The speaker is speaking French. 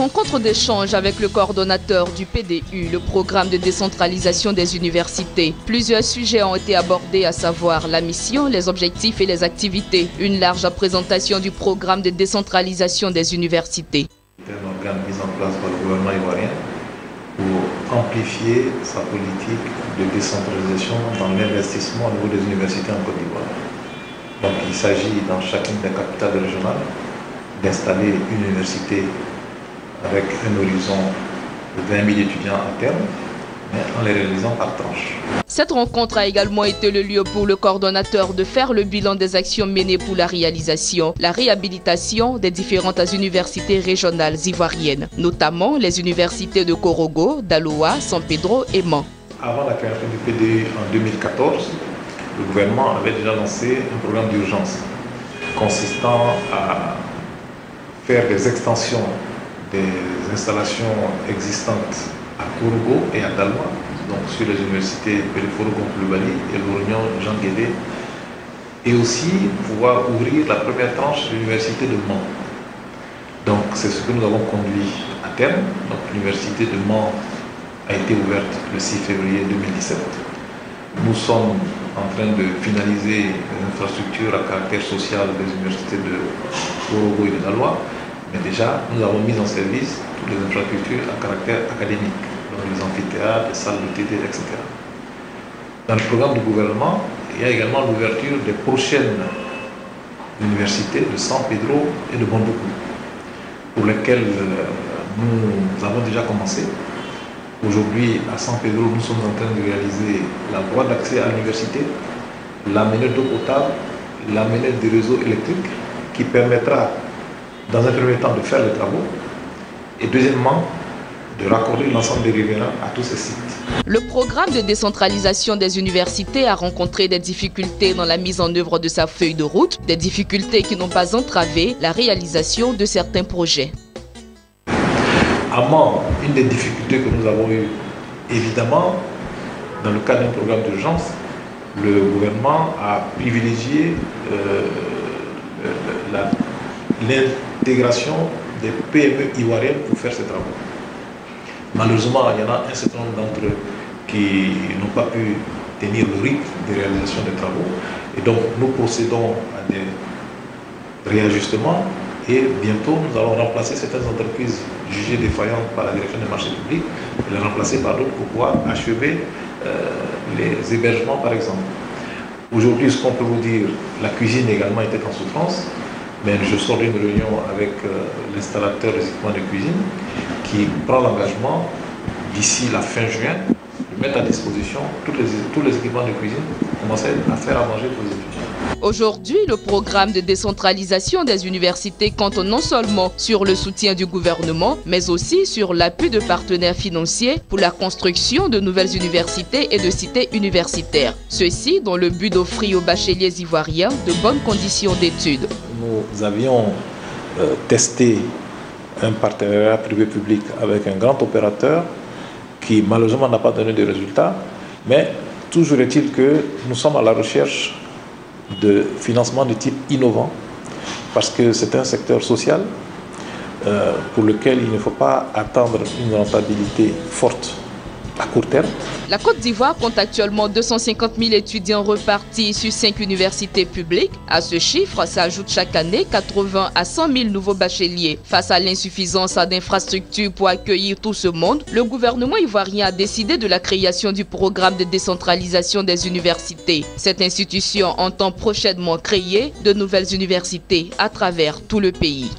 Rencontre d'échange avec le coordonnateur du PDU, le programme de décentralisation des universités. Plusieurs sujets ont été abordés, à savoir la mission, les objectifs et les activités. Une large présentation du programme de décentralisation des universités. C'est un organe mis en place par le gouvernement ivoirien pour amplifier sa politique de décentralisation dans l'investissement au niveau des universités en Côte d'Ivoire. Donc il s'agit dans chacune des capitales régionales d'installer une université avec un horizon de 20 000 étudiants à terme, mais en les réalisant par tranche. Cette rencontre a également été le lieu pour le coordonnateur de faire le bilan des actions menées pour la réalisation, la réhabilitation des différentes universités régionales ivoiriennes, notamment les universités de Korogo, d'Aloa, San Pedro et Mans. Avant la création du PDU en 2014, le gouvernement avait déjà lancé un programme d'urgence consistant à faire des extensions des installations existantes à Korogo et à Daloa, donc sur les universités Périforo-Goncoulou-Bali et l'Orignon Jean Guédé, et aussi pouvoir ouvrir la première tranche de l'université de Mans. Donc c'est ce que nous avons conduit à terme. Donc l'université de Mans a été ouverte le 6 février 2017. Nous sommes en train de finaliser les infrastructures à caractère social des universités de Korogo et de Daloa. Mais déjà, nous avons mis en service toutes les infrastructures à caractère académique, donc les amphithéâtres, les salles de TD, etc. Dans le programme du gouvernement, il y a également l'ouverture des prochaines universités de San Pedro et de Bamboukou, pour lesquelles nous avons déjà commencé. Aujourd'hui, à San Pedro, nous sommes en train de réaliser la voie d'accès à l'université, la manette d'eau potable, la manette des réseaux électriques, qui permettra dans un premier temps de faire les travaux et deuxièmement de raccorder l'ensemble des riverains à tous ces sites. Le programme de décentralisation des universités a rencontré des difficultés dans la mise en œuvre de sa feuille de route, des difficultés qui n'ont pas entravé la réalisation de certains projets. À Mans, une des difficultés que nous avons eues, évidemment, dans le cadre d'un programme d'urgence, le gouvernement a privilégié l'intégration des PME ivoiriennes pour faire ces travaux. Malheureusement, il y en a un certain nombre d'entre eux qui n'ont pas pu tenir le rythme de réalisation des travaux. Et donc, nous procédons à des réajustements et bientôt, nous allons remplacer certaines entreprises jugées défaillantes par la direction des marchés publics et les remplacer par d'autres pour pouvoir achever les hébergements, par exemple. Aujourd'hui, ce qu'on peut vous dire, la cuisine également était en souffrance. Mais je sors d'une réunion avec l'installateur des équipements de cuisine qui prend l'engagement d'ici la fin juin de mettre à disposition tous les équipements de cuisine pour commencer à faire à manger pour les étudiants. Aujourd'hui, le programme de décentralisation des universités compte non seulement sur le soutien du gouvernement, mais aussi sur l'appui de partenaires financiers pour la construction de nouvelles universités et de cités universitaires. Ceci dans le but d'offrir aux bacheliers ivoiriens de bonnes conditions d'études. Nous avions testé un partenariat privé-public avec un grand opérateur qui malheureusement n'a pas donné de résultats, mais toujours est-il que nous sommes à la recherche de financement de type innovant parce que c'est un secteur social pour lequel il ne faut pas attendre une rentabilité forte à court terme. La Côte d'Ivoire compte actuellement 250 000 étudiants repartis sur 5 universités publiques. À ce chiffre s'ajoutent chaque année 80 à 100 000 nouveaux bacheliers. Face à l'insuffisance d'infrastructures pour accueillir tout ce monde, le gouvernement ivoirien a décidé de la création du programme de décentralisation des universités. Cette institution entend prochainement créer de nouvelles universités à travers tout le pays.